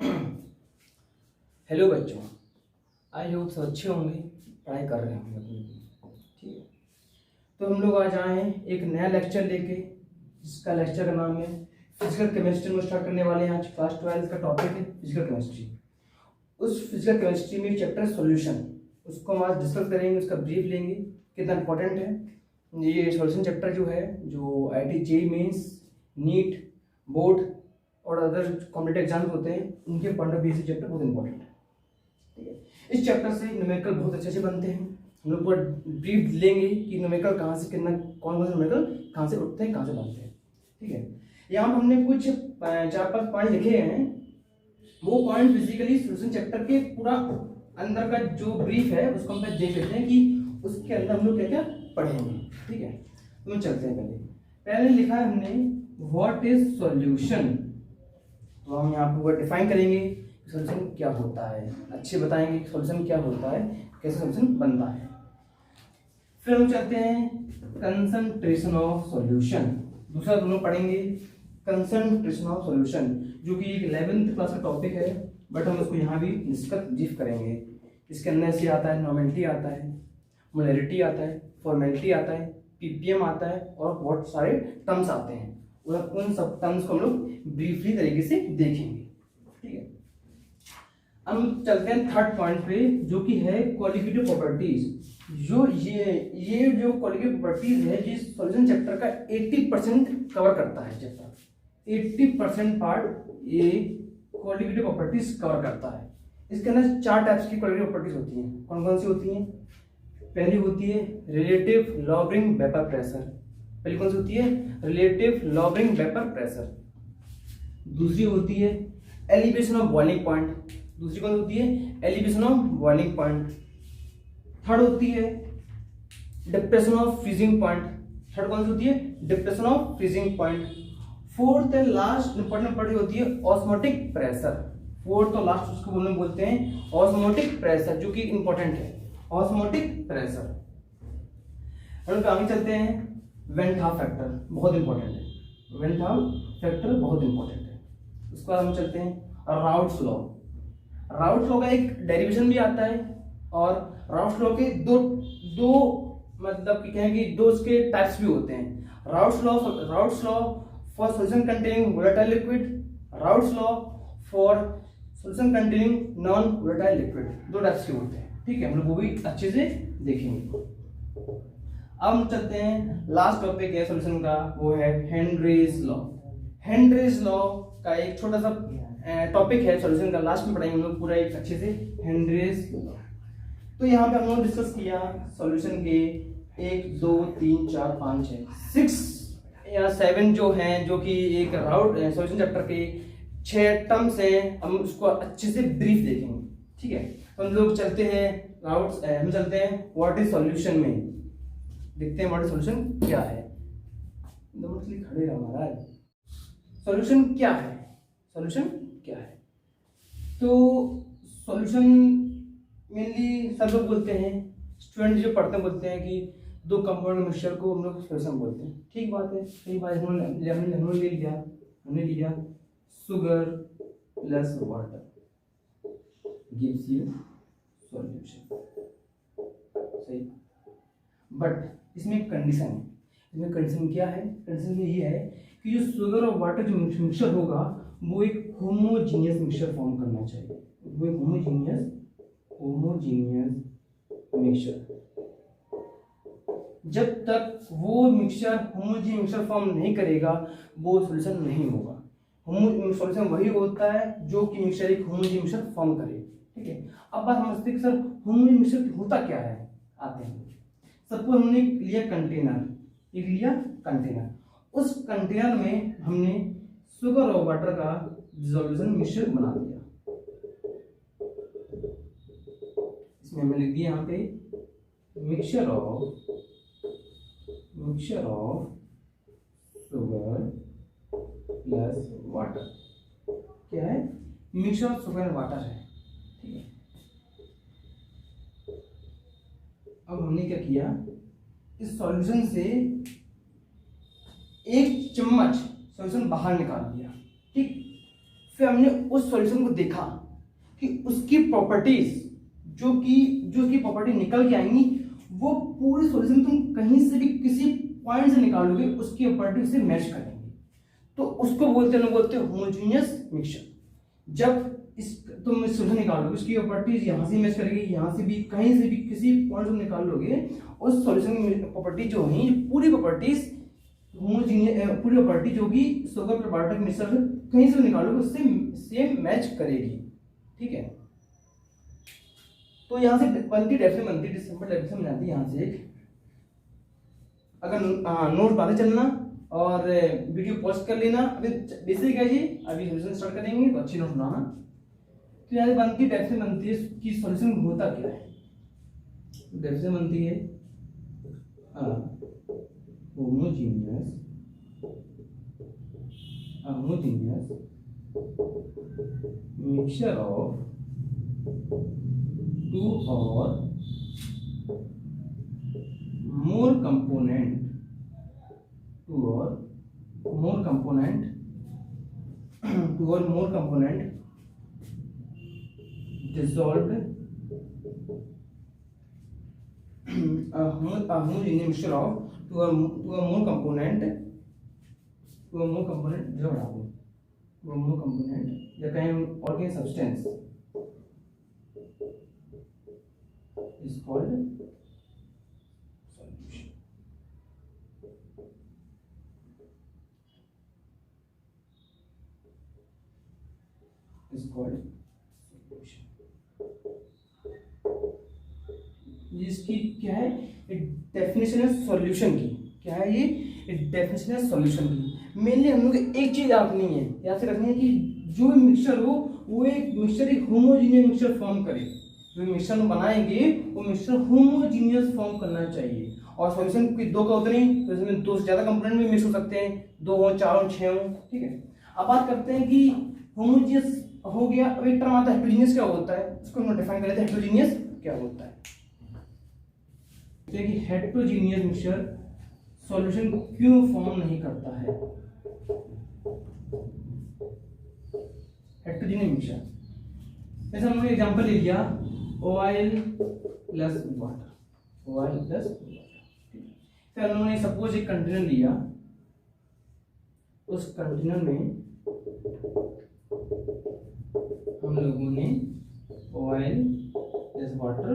Hello बच्चों, I hope सब अच्छे होंगे, पढ़ाई कर रहे होंगे अपनी। ठीक है, तो हम लोग आज आए हैं एक नया लेक्चर लेके, जिसका लेक्चर का नाम है फिजिकल केमिस्ट्री में स्टार्ट करने वाले हैं। आज क्लास 12 का टॉपिक है फिजिकल केमिस्ट्री। उस फिजिकल केमिस्ट्री में चैप्टर सॉल्यूशन, उसको हम आज डिस्कस करेंगे, उसका ब्रीफ लेंगे कितना इंपॉर्टेंट है। ये सॉल्यूशन चैप्टर जो है, जो IIT JEE mains, NEET, board और अदर कॉम्पिटेटिव एग्जाम्स होते हैं, उनके पॉइंट ऑफ व्यू से चैप्टर बहुत इंपॉर्टेंट है। ठीक है, इस चैप्टर से न्यूमेरिकल बहुत अच्छे से बनते हैं। हम लोग पूरा ब्रीफ लेंगे कि न्यूमेरिकल कहाँ से कितना, कौन कौन से न्यूमेरिकल कहाँ से उठते हैं, कहाँ से बनते हैं। ठीक है, यहाँ पर हमने कुछ 4-5 पॉइंट लिखे हैं। वो पॉइंट बेसिकली सॉल्यूशन चैप्टर के पूरा अंदर का जो ब्रीफ है उसको हम देख लेते हैं कि उसके अंदर हम लोग क्या क्या पढ़ेंगे। ठीक है, तो हम चलते हैं। पहले लिखा है हमने व्हाट इज सॉल्यूशन। तो हम यहाँ पर डिफाइन करेंगे सॉल्यूशन क्या होता है, अच्छे बताएंगे कि सॉल्यूशन क्या होता है, कैसे सॉल्यूशन बनता है। फिर हम चलते हैं कंसंट्रेशन ऑफ सॉल्यूशन। दूसरा दोनों पढ़ेंगे कंसंट्रेशन ऑफ सॉल्यूशन, जो कि 11th क्लास का टॉपिक है, बट हम उसको यहाँ भी डिस्कस ब्रीफ करेंगे। इसके अंदर से आता है नॉर्मेलिटी, आता है मोलैरिटी, आता है फॉर्मेलिटी, आता है ppm आता है, और बहुत सारे टर्म्स आते हैं। उन सब टर्म्स को हम लोग ब्रीफली तरीके से देखेंगे। ठीक है, हम चलते हैं थर्ड पॉइंट पे, जो कि है क्वालिटेटिव प्रॉपर्टीज। जो ये जो क्वालिटेटिव प्रॉपर्टीज है, जिस सॉल्यूशन चैप्टर का 80% कवर करता है। चैप्टर 80% पार्ट ये क्वालिटेटिव प्रॉपर्टीज कवर करता है। इसके अंदर 4 टाइप्स की क्वालिटेटिव प्रॉपर्टीज होती हैं। कौन कौन सी होती हैं? पहली होती है रिलेटिव लॉबरिंग वेपर प्रेशर। पहली कौन सी होती है? Relative lowering vapour pressure. दूसरी होती है एलिवेशन ऑफ बॉइलिंग पॉइंट। दूसरी कौन होती है? Elevation of boiling point. Third होती है depression of freezing point. Third कौन सी होती है? Depression of freezing point. Fourth and last important property होती है ऑस्मोटिक प्रेशर। फोर्थ और लास्ट उसको बोलते हैं ऑस्मोटिक प्रेशर, जो कि इंपॉर्टेंट है, ऑस्मोटिक प्रेशर। हम आगे चलते हैं वेन हाफ फैक्टर, बहुत इंपॉर्टेंट है। वेन हाफ फैक्टर बहुत इंपॉर्टेंट है। उसके बाद हम चलते हैं राउट्स लॉ। राउट्स लॉ का एक डेरिवेशन भी आता है, और राउट्स लॉ के दो मतलब कि कहें कि दो उसके टाइप्स भी होते हैं। Routes law for solution containing volatile liquid, routes law for solution containing non volatile liquid. दो टाइप्स के होते हैं। ठीक है, हम लोग वो भी अच्छे से देखेंगे। अब हम चलते हैं लास्ट टॉपिक है सॉल्यूशन का, वो है हेनरीज लॉ। हेनरीज लॉ का एक छोटा सा टॉपिक है सॉल्यूशन का, लास्ट में पढ़ाएंगे हम लोग पूरा एक अच्छे से हेनरीज लॉ। तो यहाँ पे हम लोग डिस्कस किया सॉल्यूशन के 1 2 3 4 5 6 या 7 जो हैं, जो कि एक राउट सॉल्यूशन चैप्टर के 6 टर्म्स हैं। हम उसको अच्छे से ब्रीफ देखेंगे। ठीक है, तो हम लोग चलते हैं राउट्स, हम चलते हैं व्हाट इज सॉल्यूशन में, देखते हैं व्हाट इज सॉल्यूशन क्या है। खड़े रहो महाराज। सॉल्यूशन क्या है? सॉल्यूशन क्या है? तो सॉल्यूशन मेनली सब लोग बोलते हैं, स्टूडेंट जो पढ़ते हैं बोलते हैं कि दो कंपाउंड मिक्सचर को हम लोग सॉल्यूशन बोलते हैं। ठीक बात है, सही बात है। हमने लिया sugar plus water gives you solution. सही, बट इसमें एक कंडीशन है। इसमें कंडीशन क्या है? कंडीशन में ये है कि जो शुगर और वाटर जो मिक्सचर होगा, वो एक होमोजीनियस मिक्सचर फॉर्म करना चाहिए। वो एक होमोजीनियस मिक्सचर। जब तक वो मिक्सचर होमोजीनियस मिक्सचर फॉर्म नहीं करेगा, वो सॉल्यूशन नहीं होगा। सॉल्यूशन वही होता है जो कि मिक्सचर एक होमोजीनियस मिक्सचर फॉर्म करे। ठीक है, अब बात समझते हैं कि सर होमोजीनियस मिक्सचर होता क्या है। आते हैं, सबको हमने लिया कंटेनर, एक लिया कंटेनर। उस कंटेनर में हमने शुगर और वाटर का डिसोल्यूशन मिक्सचर बना दिया। इसमें हमने लिख दिया यहाँ पे mixture of sugar plus water. क्या है? Mixture of sugar and water है। ठीक है, अब हमने क्या किया, इस सॉल्यूशन से 1 चम्मच सॉल्यूशन बाहर निकाल दिया। ठीक, फिर हमने उस सॉल्यूशन को देखा कि उसकी प्रॉपर्टीज जो उसकी प्रॉपर्टी निकल के आएंगी, वो पूरी सॉल्यूशन तुम कहीं से भी किसी पॉइंट से निकालोगे उसकी प्रॉपर्टी से मैच करेंगे, तो उसको बोलते हैं होमोजेनियस मिक्सचर। जब तुम इस सॉल्यूशन निकालोगे उसकी प्रॉपर्टीज यहाँ से मैच करेगी, यहाँ से भी कहीं से भी किसी पॉइंट से निकाल लोगे, उस सॉल्यूशन की प्रॉपर्टी जो है पूरी प्रॉपर्टीज होमोजेनियस, पूरी प्रॉपर्टी जो कि शुगर प्रॉपर्टी मिक्सचर कहीं से निकालोगे उससे सेम मैच करेगी। ठीक है, तो यहाँ से बनती डेफिनेशन बनती सिंपल डेफिनेशन बनाती है यहाँ से एक। अगर नोट बातें चलना और वीडियो पॉज कर लेना। अभी बेसिक है जी, अभी सॉल्यूशन स्टार्ट करेंगे तो अच्छी नोट बनाना। तो यहाँ बनती डेफिनेशन बनती है कि सॉल्यूशन होता क्या है। डेफिनेशन बनती है homogeneous mixture of two or more component dissolved homogeneous mixture of two or more component या कहें organic substance is called solution। is called solution। इसकी क्या है, डेफिनेशन है सॉल्यूशन की। क्या है ये, डेफिनेशन है सॉल्यूशन की। मेनली हम लोग एक चीज रखनी है, याद से रखनी है कि जो मिक्सचर हो वो एक मिक्सचर एक होमोजेनियस मिक्सचर फॉर्म करे। जो मिक्सचर बनाएंगे वो मिक्सचर होमोजेनियस फॉर्म करना चाहिए। और सॉल्यूशन की दो का उतनी, तो इसमें दो से ज्यादा कंपोनेंट भी मिक्स हो सकते हैं, 2 हो 4 हो 6 हो। ठीक है, अब बात करते हैं कि होमोजेनियस हो गया। अब एक टर्म आता है हेटेरोजेनियस, क्या होता है उसको हम डिफाइन कर लेते हैं। हेटेरोजेनियस क्या होता है, कि हेटेरोजेनियस मिक्सचर सॉल्यूशन क्यों फॉर्म नहीं करता है। हेटेरोजेनियस मिक्सचर, जैसे हमने एग्जांपल ले लिया oil plus water, oil plus water. फिर उन्होंने सपोज एक कंटेनर लिया, उस कंटेनर में हम लोगों ने ऑयल प्लस वाटर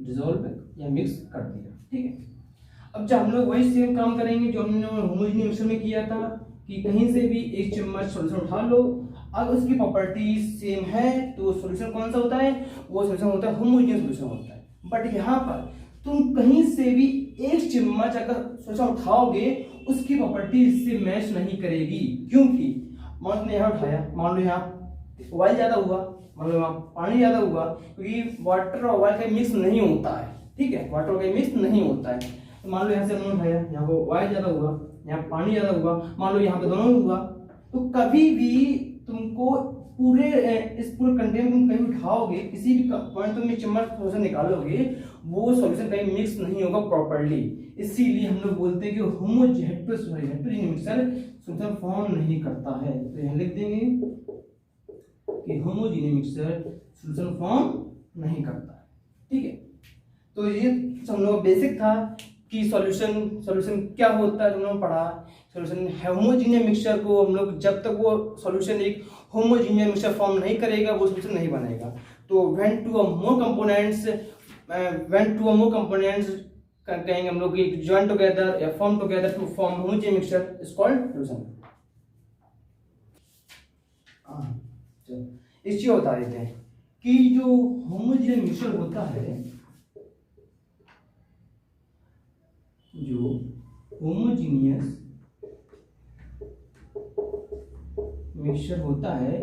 डिसॉल्व या मिक्स कर दिया। ठीक है, अब जब हम लोग वही सेम काम करेंगे जो हमने होमोजेनियस मिक्सचर में किया था कि कहीं से भी एक चम्मच सॉल्यूशन उठा लो, अब उसकी प्रॉपर्टी सेम है तो सॉल्यूशन कौन सा होता है, वो सॉल्यूशन होता है होमोजेनियस सॉल्यूशन होता है। बट यहाँ पर तुम कहीं से भी एक चम्मच अगर सॉल्यूशन उठाओगे उसकी प्रॉपर्टी इससे मैच नहीं करेगी, क्योंकि मान लो यहाँ उठाया, मान लो यहाँ ऑयल ज्यादा हुआ, मान लो यहाँ पानी ज्यादा हुआ, क्योंकि वाटर और ऑयल का मिक्स नहीं होता है। ठीक है, वाटर का मिक्स नहीं होता है। तो मान लो यहाँ से हमने उठाया, यहाँ को ऑयल ज्यादा हुआ, यहाँ पानी ज्यादा हुआ, मान लो यहाँ पे दोनों हुआ, तो कभी भी तुमको पूरे इस पूरे कंटेनर तुम कहीं उठाओगे, किसी भी पॉइंट तुम चम्मच सॉल्यूशन निकालोगे, वो सॉल्यूशन कहीं मिक्स नहीं होगा प्रॉपर्ली। इसीलिए हम लोग बोलते हैं कि हेटेरोजेनियस मिक्सचर सॉल्यूशन फॉर्म नहीं करता है। तो यहाँ लिख देंगे कि होमोजेनियस मिक्सचर सॉल्यूशन फॉर्म नहीं करता है। ठीक है, तो ये हम लोग बेसिक था कि सॉल्यूशन क्या होता है, तुम लोगों ने पढ़ा। सॉल्यूशन होमोजेनियस मिक्सचर को हम लोग जब तक वो सॉल्यूशन एक होमोजेनियस मिक्सचर फॉर्म नहीं करेगा वो सॉल्यूशन नहीं बनेगा। तो when two a more components कहेंगे हम लोग जॉइन टुगेदर या form together to form homogeneous mixture is called solution. इस चीज बता देते हैं कि जो होमोजेनियस मिक्सचर होता है, जो होमोजेनियस मिक्सचर होता है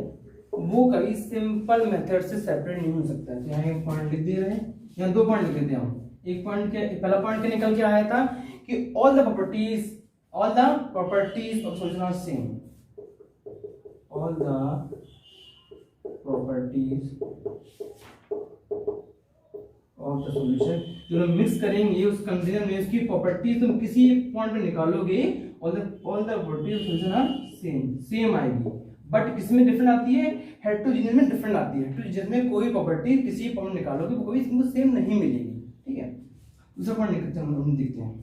वो कभी सिंपल मेथड से सेपरेट नहीं हो सकता है। तो यहाँ एक पॉइंट लिख दे रहे हैं, यहाँ 2 पॉइंट लिख देते हैं हम। एक पॉइंट के पहला पॉइंट क्या निकल के आया था कि all the properties of solution are same. All the properties of the solution, जो लोग मिक्स करेंगे उस कंटेनर में उसकी प्रॉपर्टी तुम किसी पॉइंट पे निकालोगे, all the properties of solution are same आएगी। बट किसमें डिफरेंट आती है, हेटेरोजीनियस में डिफरेंट आती है। हेटेरोजीनियस में कोई प्रॉपर्टी किसी पॉइंट निकालोगे वो कभी इसको सेम नहीं मिलेगी, ठीक है। दूसरा पॉइंट हम देखते हैं।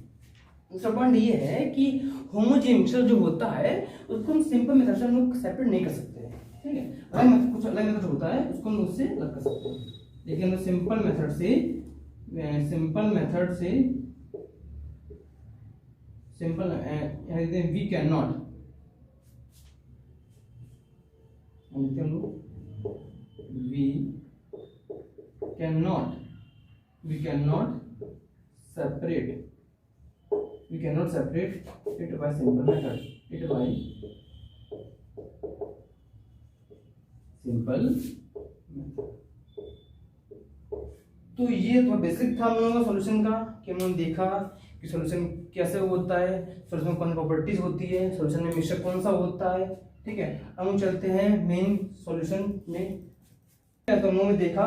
दूसरा पॉइंट ये है कि होमोजेनियस मिक्सचर जो होता है उसको हम सिंपल मेथड से हम लोग सेपरेट नहीं कर सकते हैं, ठीक है। अगर कुछ अलग मेथड होता है उसको हम उससे अलग कर सकते हैं, लेकिन सिंपल मेथड से we can not separate it by simple method. तो ये तो बेसिक था हम लोगों का सॉल्यूशन का, कि हमने देखा कि सॉल्यूशन कैसे होता है, सॉल्यूशन में कौन प्रॉपर्टीज होती है, सॉल्यूशन में मिक्सचर कौन सा होता है, ठीक है। अब हम चलते हैं मेन सॉल्यूशन में। तो हम लोगों ने देखा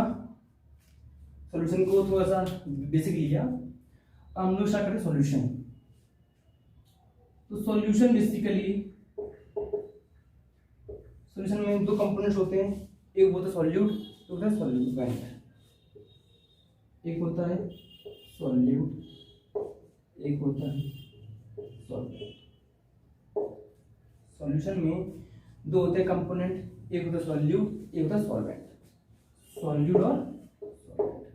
सॉल्यूशन को थोड़ा सा बेसिक लिया, हम लोग स्टार्ट करें सॉल्यूशन। तो सॉल्यूशन बेसिकली सॉल्यूशन में दो कंपोनेंट्स होते हैं, एक होता है सॉल्यूट, एक होता है सॉल्यूट। एक होता है सॉल्यूट, एक होता है सॉल्वेंट। सॉल्यूशन में दो होते हैं कंपोनेंट, एक होता है सॉल्यूट, एक होता है सॉल्वेंट। सॉल्यूट और सॉल्वेंट।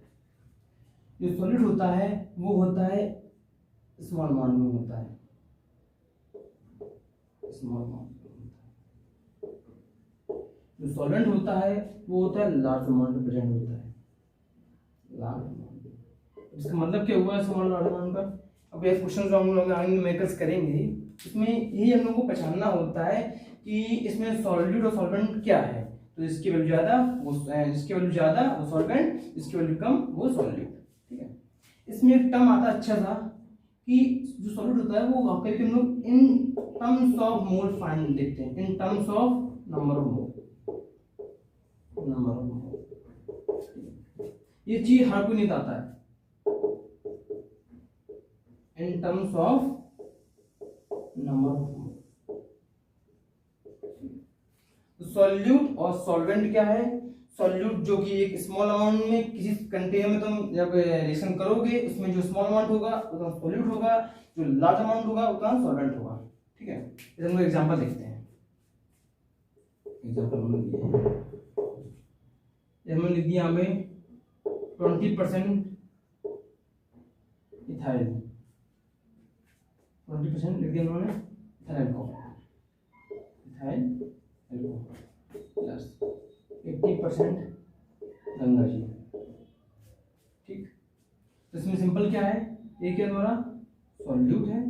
जो सॉल्यूट होता है वो होता है स्मॉल अमाउंट में होता है, स्मॉल अमाउंट में होता है। जो सॉल्वेंट होता है वो होता है लार्ज अमाउंट में प्रेजेंट होता है, लार्ज अमाउंट। इसका मतलब क्या हुआ स्मॉल लार्ज अमाउंट का? अब ये क्वेश्चन जो हम लोग आगे न्यूमेरिकल्स करेंगे इसमें यही हम लोग को पहचानना होता है कि इसमें सॉल्यूट और सॉल्वेंट क्या है। तो इसकी वैल्यू ज्यादा वो, जिसकी वैल्यू ज्यादा वो सॉल्वेंट, जिसकी वैल्यू कम वो सॉल्यूट, ठीक है। इसमें एक टर्म आता अच्छा था कि जो सॉल्यूट होता है वो वाकई हम लोग in terms of mole find देखते हैं, in terms of number of mole. ये चीज हर कोई नहीं आता है, in terms of number of mole. Solute और सॉल्वेंट क्या है? सॉल्यूट जो कि एक स्मॉल अमाउंट में किसी कंटेनर में तुम जब रिएक्शन करोगे उसमें जो स्मॉल अमाउंट होगा उतना सॉल्यूट होगा, जो लार्ज अमाउंट होगा उतना सॉल्वेंट होगा, ठीक है। इसे हम एग्जांपल देखते हैं। एग्जांपल हमने लिख दिया हमें 20% इथाइल, 20% लिख दिया उन्होंने ethyl alcohol plus 80% Ganga ji, ठीक। तो इसमें सिंपल क्या है, ये क्या हमारा सॉल्यूट है,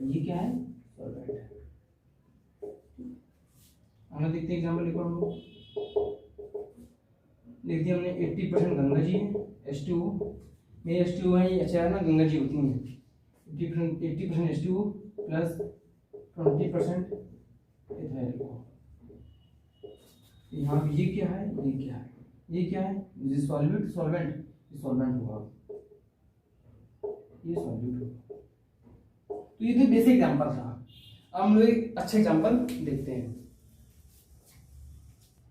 ये क्या है सॉल्वेंट है। हमने देखते हैं एग्जांपल लिखो, हम लोग लिख दिया हमने 80% गंगा जी है, H2O में H2O है, ये HCl ना गंगा जी होती है, 80% H2O प्लस 20% इथाइल अल्कोहल। यहाँ पे ये क्या है, ये क्या है, ये क्या है, ये सॉल्यूट सॉल्वेंट, ये सॉल्वेंट होगा, ये सॉल्यूट होगा। तो ये तो बेसिक एग्जांपल था। अब हम लोग एक अच्छा एग्जांपल देखते हैं।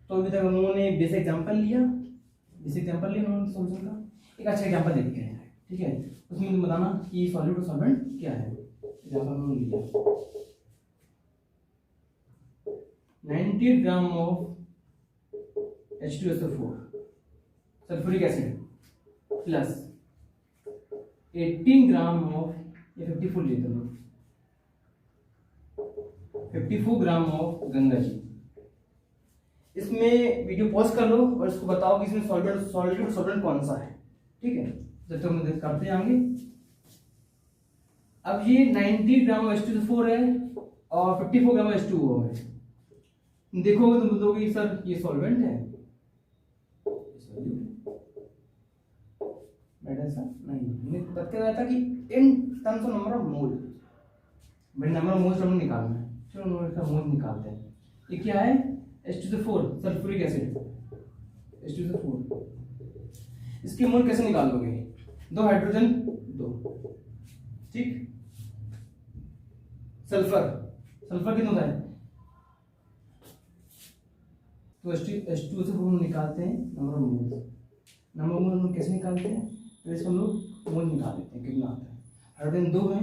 तो अभी तक हम लोगों ने बेसिक एग्जांपल लिया उन्होंने सॉल्यूशन का। एक अच्छा एग्जांपल देखते हैं, ठीक है। उसमें तुम बताना कि सॉल्यूट और सॉल्वेंट क्या है। एग्जांपल हमने लिया 90 gram of H2SO4 sulphuric acid plus 18 gram of 54 लेते हैं 54 ग्राम ऑफ गंगा जी। इसमें वीडियो पॉज कर लो और इसको बताओ कि इसमें सॉल्वेंट कौन सा है, ठीक है। जब तक हम करते आएंगे। अब ये 90 ग्राम H2SO4 है और 54 ग्राम H2O है। देखोगे तो बोलोगे सर ये सॉल्वेंट है, ऐसा नहीं। तब क्या था कि in terms of number of mole, भाई नंबर ऑफ मोल्स हमने निकालना है, चलो इसका मोल निकालते हैं। ये क्या है H2SO4 सल्फ्यूरिक एसिड, H2SO4। इसके मोल कैसे निकालोगे, दो हाइड्रोजन दो, ठीक। सल्फर कितना होता है तो H2O से हम निकालते हैं number of moles. Number of mole हम लोग कैसे निकालते हैं, तो इसको हम लोग मोल निकाल देते हैं कितना आता है। हाइड्रोजन 2 है,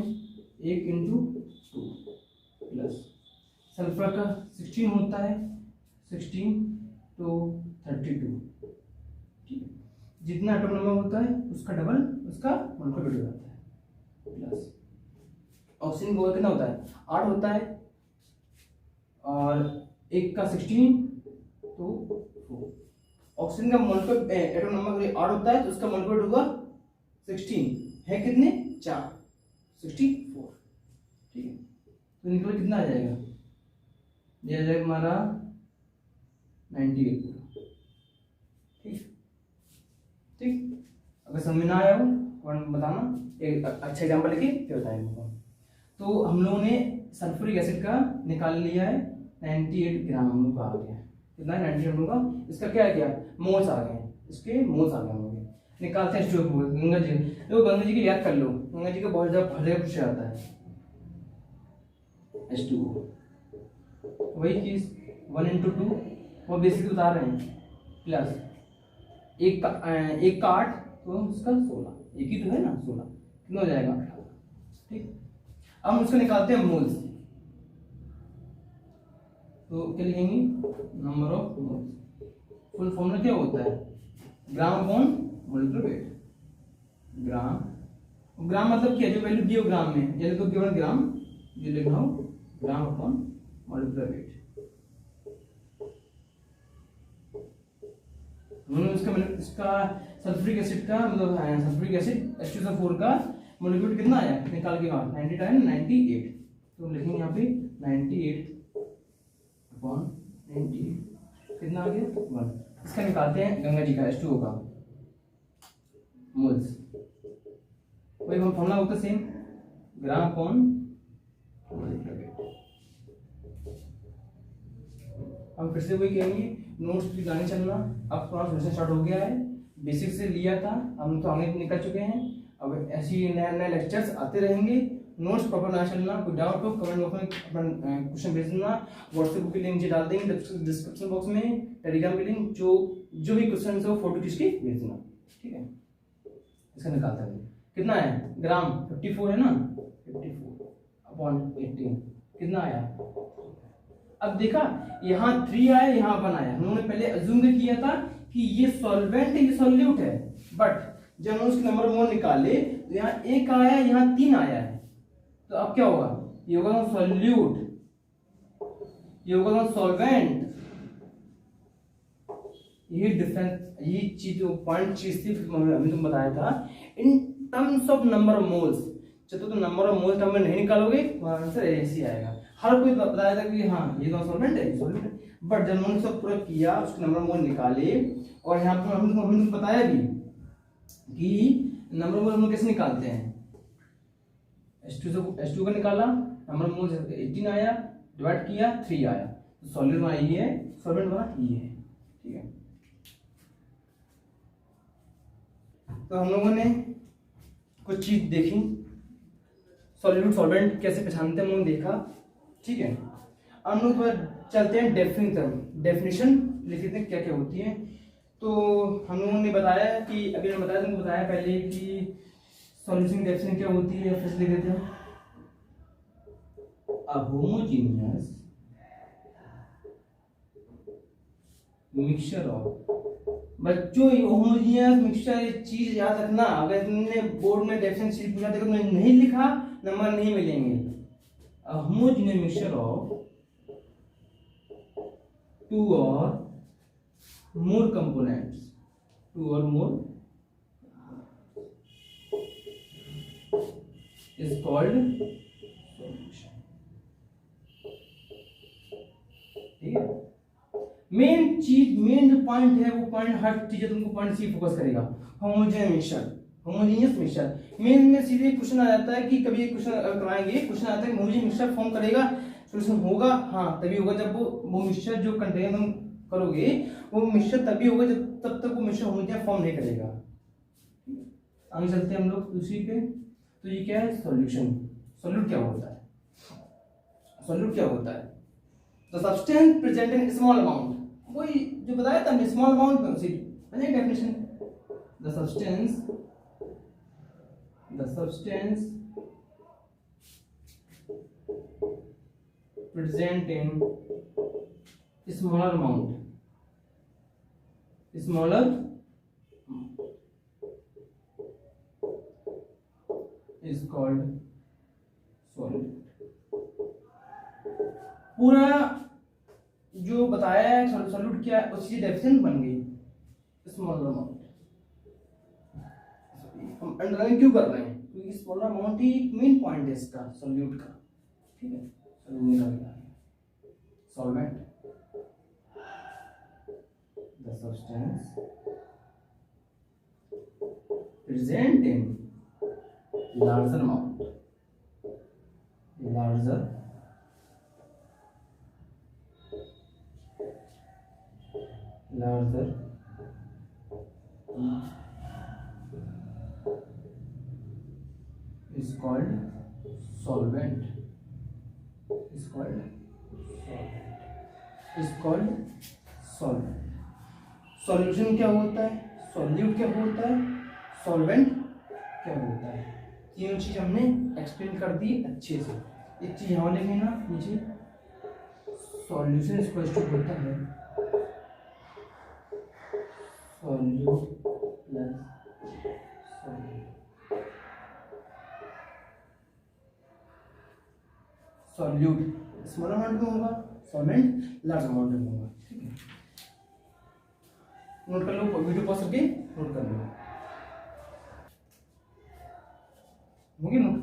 1 इंटू 2 प्लस सल्फर का 16 होता है, 16 तो 32, ठीक है। जितना एटॉम नंबर होता है उसका डबल उसका मॉलिक्यूलर वेट हो जाता है, प्लस ऑक्सीजन का कितना होता है 8 होता है, और 1 का 16 तो 4। ऑक्सीजन का मॉलिक्यूलर एटॉम नंबर 8 होता है तो उसका मॉलिक्यूलर होगा 16 है, कितने 4, 64, ठीक है। तो निकल कितना आ जाएगा, ये आ जाएगा हमारा 98 पूरा, ठीक ठीक। अगर समझ में ना आया हो बताना, एक अच्छा एग्जाम्पल लेके फिर बताएंगे। तो हम लोगों ने सल्फ्यूरिक एसिड का निकाल लिया है 98 ग्राम हम लोग का आ गया, कितना 98 हम लोग का, इसका क्या किया मोल्स आ गए, इसके मोल्स आ गए हम लोग। निकालते हैं गंगा जी, तो गंगा जी की याद कर लो, गंगा जी का बहुत ज्यादा फर्क पूछा जाता है। H2O वही चीज 1 इंटू 2 वो बेसिक बता रहे हैं, प्लस एक का 8 तो उसका 16, एक ही तो है ना 16, कितना हो जाएगा 18, ठीक। अब हम उसको निकालते हैं मोल्स, तो क्या लिखेंगे number of moles. Full formula क्या होता है ग्राम अपॉन मॉलिक्यूलर वेट। ग्राम मतलब क्या, जो वैल्यू दी हो ग्राम में, ये लिखो गिवन ग्राम, ये लिखना हो ग्राम अपॉन मॉलिक्यूलर वेट। हमने इसका सल्फ्यूरिक एसिड का मतलब सल्फ्यूरिक एसिड H2SO4 का मॉलिक्यूल कितना आया निकाल के बाद 98, तो लिखेंगे यहाँ पे 98 अपॉन 98 कितना आ गया 1। इसका निकालते हैं गंगा जी का H2O का मोल्स, वही हम फॉर्मूला होता सेम ग्राम अपॉन मॉलिक्यूलर वेट। हम फिर से वही कहेंगे, नोट्स भी गाने चलना। अब थोड़ा सेशन स्टार्ट हो गया है, बेसिक से लिया था हम तो आगे निकल चुके हैं, अब ऐसी नए लेक्चर्स आते रहेंगे। नोट्स प्रॉपर ना चलना, कोई डाउट हो कमेंट बॉक्स में अपना क्वेश्चन भेज देना, व्हाट्सएप की लिंक नीचे डाल देंगे डिस्क्रिप्शन बॉक्स में, टेलीग्राम की लिंक, जो भी क्वेश्चन हो फोटो खींच के भेज देना, ठीक है। इसका निकालता है कितना है ग्राम 54 है ना, 54 अपॉन 18 कितना आया। अब देखा यहाँ 3 आया यहाँ 1 आया, हम लोगों ने पहले अज्यूम किया था कि ये सॉल्वेंट है ये सॉल्यूट है, बट जब हम उसके नंबर मोल निकाले तो यहाँ 1 आया यहाँ 3 आया है, तो अब क्या होगा ये होगा सॉल्यूट, ये होगा सॉल्वेंट। ये डिफरेंस ये चीज जो पॉइंट चीज थी अभी तुम बताया था in terms of number of moles. चलो तो नंबर ऑफ मोल्स टर्म में नहीं निकालोगे तो आंसर ऐसे आएगा। हर कोई बताया था कि हाँ ये तो सॉल्वेंट है सॉल्वेंट है, बट जब हमने सब पूरा किया उसके नंबर मोल निकाले, और यहाँ पर हमने बताया भी कि नंबर मोल हम लोग कैसे निकालते हैं, H2 का निकाला नंबर मोल 18 आया, डिवाइड किया 3 आया, तो सॉल्यूट बना ये है, सॉल्वेंट बना ये है, ठीक है। तो हम लोगों ने कुछ चीज देखी, सॉल्यूट सॉल्वेंट कैसे पहचानते हैं हम लोगों ने देखा, ठीक है। अब हम लोग चलते हैं डेफिनेशन लिख लेते हैं क्या क्या होती है। तो हम लोगों ने बताया कि अभी मैंने बताया तुमको बताया पहले कि सॉल्यूशन डेफिनेशन क्या होती है, फिर लिख देते हैं अ होमोजेनियस मिक्सचर ऑफ। बच्चों होमोजेनियस मिक्सचर ये चीज याद रखना, अगर तुमने बोर्ड में डेफिनेशन शीट पूछा देखो तुमने नहीं लिखा नंबर नहीं मिलेंगे। A homogeneous mixture of 2 or more components, 2 or more is called solution, ठीक है। मेन चीज मेन जो पॉइंट है वो पॉइंट हर चीज तुमको पॉइंट सी फोकस करेगा। होमोजेनियस मिक्सचर मेन में सीधे क्वेश्चन आ जाता है कि कभी क्वेश्चन कराएंगे, क्वेश्चन आता है होमोजेनियस मिक्सचर फॉर्म करेगा सॉल्यूशन होगा, हाँ तभी होगा जब वो मिक्सचर जो कंटेन तुम करोगे वो मिक्सचर तभी होगा जब तब तक वो मिक्सचर होमोजेनियस फॉर्म नहीं करेगा। आगे चलते हैं हम लोग दूसरी पे। तो ये क्या है सॉल्यूशन, सॉल्यूट क्या होता है, सॉल्यूट क्या होता है the substance present in small amount वही जो बताया था हमने, स्मॉल अमाउंट में उसी definition, the substance present in smaller amount is called solid। पूरा जो बताया है सॉल्यूट क्या उसकी डेफिनेशन बन गई स्मॉलर अमाउंट। हम अंडरलाइन क्यों कर रहे हैं, क्योंकि स्मॉलर अमाउंट ही मेन पॉइंट है इसका सॉल्यूट का, ठीक है। solvent, the substance present in larger amount is called solvent, solution क्या होता है, सॉल्यूट क्या होता है, सॉल्वेंट क्या होता है, तीनों चीज हमने एक्सप्लेन कर दी अच्छे से। एक चीज यहाँ लिखेंगे ना नीचे, सॉल्यूशन इक्वल टू होता है solute plus solute small amount में होगा, सॉल्वेंट लार्ज अमाउंट में होगा, ठीक है। नोट कर लो, वीडियो पॉज करके नोट कर लो, हो गया नोट।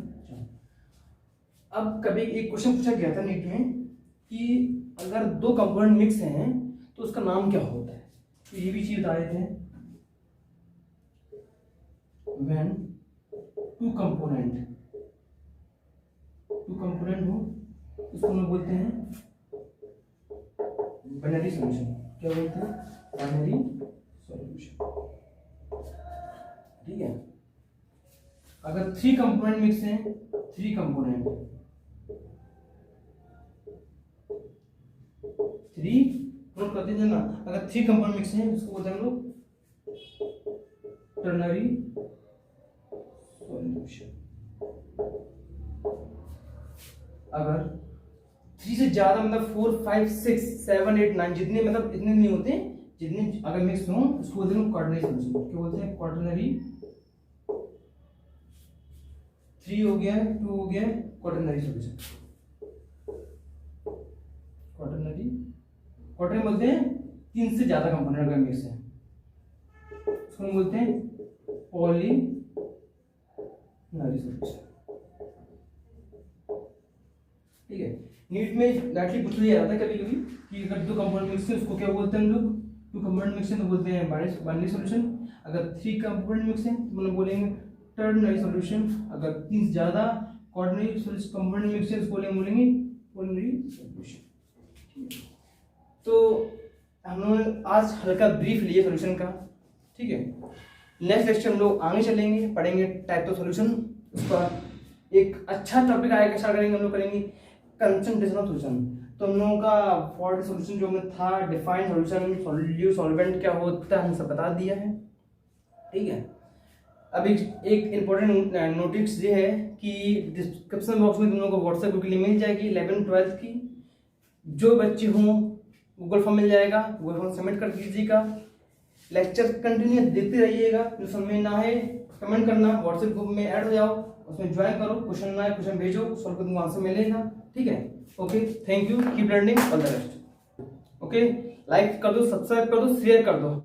अब कभी एक क्वेश्चन पूछा गया था नीट में कि अगर दो कंपोनेंट मिक्स हैं तो उसका नाम क्या होता है, तो ये भी चीज बताए थे। व्हेन टू कंपोनेंट हो इसको हम बोलते हैं बाइनरी सॉल्यूशन। क्या बोलते हैं, बाइनरी सॉल्यूशन, ठीक है। अगर थ्री कंपोनेंट मिक्स हैं, थ्री कंपोनेंट नोट करते हैं ना, अगर थ्री कंपोनेंट मिक्स हैं उसको बोलते हैं हम लोग टर्नरी सॉल्यूशन। अगर थ्री से ज्यादा मतलब 4 5 6 7 8 9 जितने मतलब इतने नहीं होते, जितने अगर मिक्स हो उसको बोलते हैं क्वाटरनरी सॉल्यूशन। क्या बोलते हैं, क्वाटरनरी। 3 हो गया, 2 हो गया, क्वाटरनरी सॉल्यूशन। क्वाटरनरी बोलते हैं 3 से ज्यादा कंपोनेंट अगर मिक्स है, उसको बोलते हैं पॉलीनरी सॉल्यूशन, ठीक है। नीट में डायरेक्टली पूछ लिया जाता है कभी कभी कि अगर दो कंपोनेंट मिक्स है उसको क्या बोलते हैं हम लोग, टू कंपोनेंट मिक्स है तो बोलते हैं बाइनरी सॉल्यूशन। अगर थ्री कंपोनेंट मिक्स है तो मतलब बोलेंगे टर्नरी सॉल्यूशन। अगर 3 से ज्यादा क्वाटरनरी कंपोनेंट मिक्स है तो बोलेंगे पॉलीनरी सॉल्यूशन। तो हम लोग आज हल्का ब्रीफ लिए सॉल्यूशन का, ठीक है। नेक्स्ट लेक्चर हम लोग आगे चलेंगे, पढ़ेंगे टाइप ऑफ सॉल्यूशन। उसका एक अच्छा टॉपिक आएगा, स्टार्ट करेंगे हम लोग, करेंगे कंसंट्रेशन ऑफ सॉल्यूशन। तो हम लोगों का फॉर सॉल्यूशन जो में था, डिफाइंड सॉल्यूशन, सॉल्यूट, सॉल्वेंट क्या होता है हम सब बता दिया है, ठीक है। अब एक इम्पोर्टेंट नोटिस ये है कि डिस्क्रिप्शन बॉक्स में तुम लोगों को व्हाट्सएप ग्रुप के लिए मिल जाएगी 11th 12th की। जो बच्चे हों गूगल फॉर्म मिल जाएगा, गूगल फॉर्म सबमिट कर दीजिएगा। लेक्चर कंटिन्यू देते रहिएगा, जो समझ ना है कमेंट करना, व्हाट्सएप ग्रुप में ऐड हो जाओ, उसमें ज्वाइन करो, क्वेश्चन ना है क्वेश्चन भेजो, सॉल्व कर दूंगा, आंसर मिलेगा, ठीक है। Okay, thank you, keep learning, all the best. Okay, like कर दो, सब्सक्राइब कर दो, शेयर कर दो।